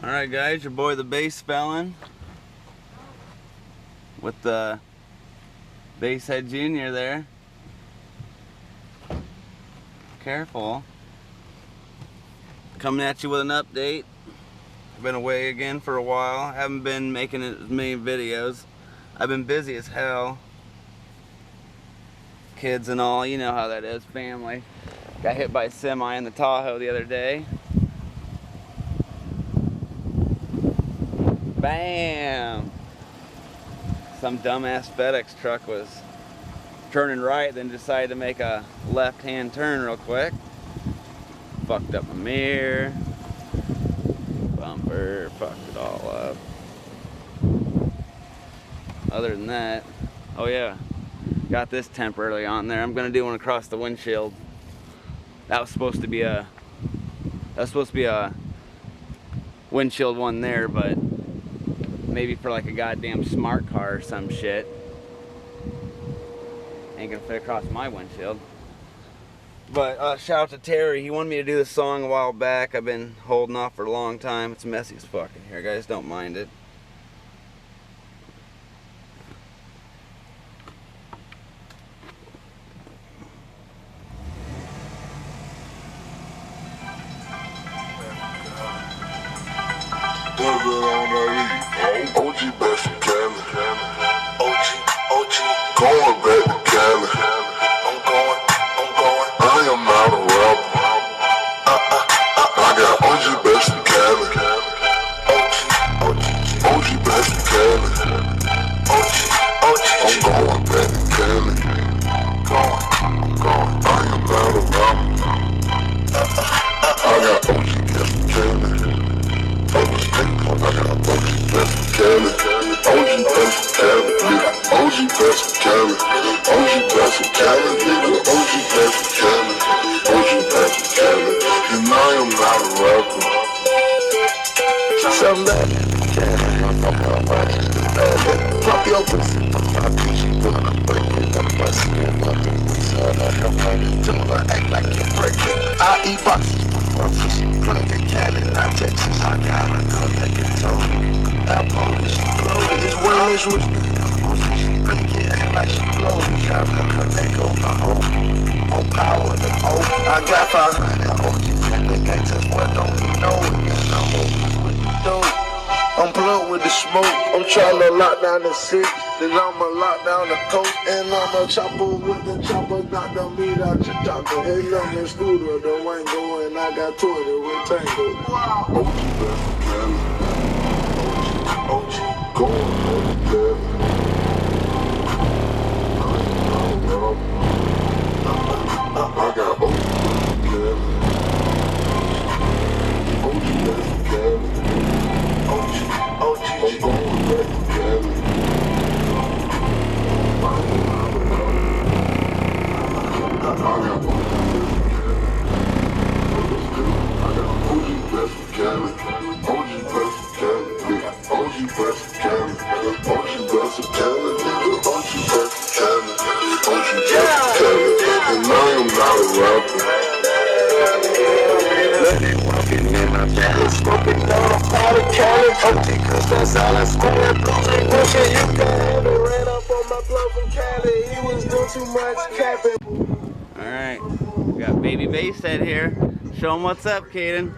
Alright guys, your boy the bass felon with the Basshead Jr. there. Careful. Coming at you with an update. I've been away again for a while. I haven't been making as many videos. I've been busy as hell. Kids and all, you know how that is, family. Got hit by a semi in the Tahoe the other day. Bam! Some dumbass FedEx truck was turning right, then decided to make a left-hand turn real quick. Fucked up my mirror, bumper, fucked it all up. Other than that, oh yeah, got this temporarily on there. I'm gonna do one across the windshield. That was supposed to be a windshield one there, but maybe for like a goddamn smart car or some shit. Ain't gonna fit across my windshield. But shout out to Terry. He wanted me to do this song a while back. I've been holding off for a long time. It's messy as fuck in here, guys. Don't mind it. OG back from Cali. OG, going back to Cali. I'm going. I am not a rapper. I got OG back from Cali. OG back from Cali. I'm going back to Cali. I'm going. I am not a rapper. I got OG back from Cali. I got OG back from Cali. OG back from Cali, nigga. OG back from Cali. OG back from Cali, nigga. OG back from Cali. OG back from Cali. And I am not a rapper. Something that pop your pussy. My PG put on a break. I'm busting your mother. Don't act like you're breaking. I eat boxes. I'm fishing, plug in Cali, not Texas. I gotta know that you told me. I polish, blow this wellness with me. I'm fishing, breaking, acting like she blows me. I'm gonna connect on my home. On power, the O. I got 500 OGs and the gangsters. What don't you know? I'm over with the dope. I'm plugged with the smoke. I'm trying to lock down the six. Then I'ma lock down the coke. And I'ma chopper with the chopper. Knock the meat out your chopper. Hey, love the scooter, the Wango. And I got 20 with Tango. Wow. OG back from Cali. OG going back to Cali. I got OG back from Cali. OG back from Cali. I'm going back to Cali. I got OG back from Cali. OG back from Cali, nigga. OG back from Cali. OG back from Cali, nigga. OG back from Cali. OG back from Cali. And I am not a rapper. Walking in my Cali, smoking down out of Cali. Cause that's all I square. Pushing you can have it. Ran up on my blood from Cali. He was doing too much capping. Alright, we got baby Basshead here. Show him what's up, Kaden.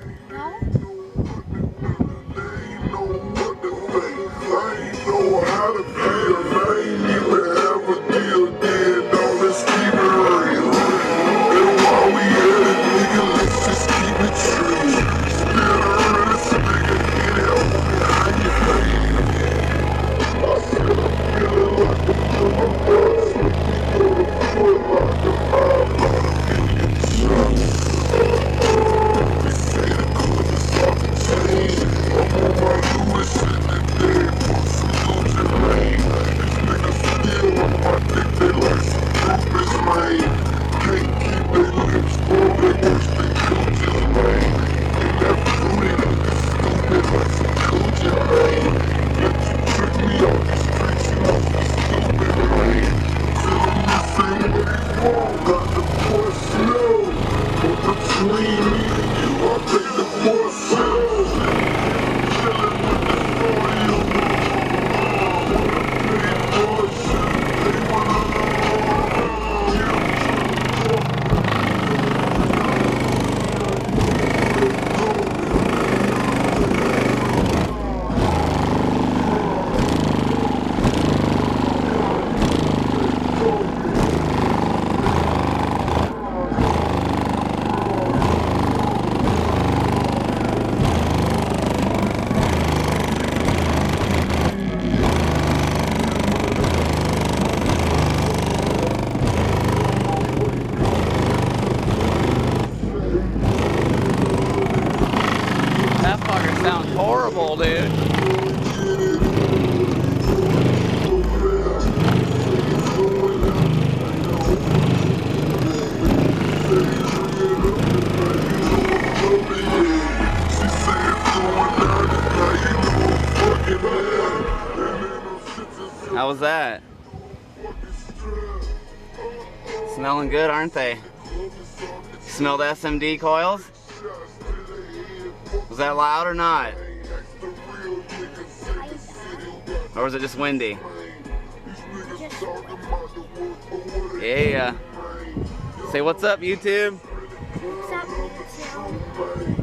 Sounds horrible, dude. How was that? Smelling good, aren't they? Smell the SMD coils? Was that loud or not? Or was it just windy? Yeah. Say what's up, YouTube? What's up, YouTube?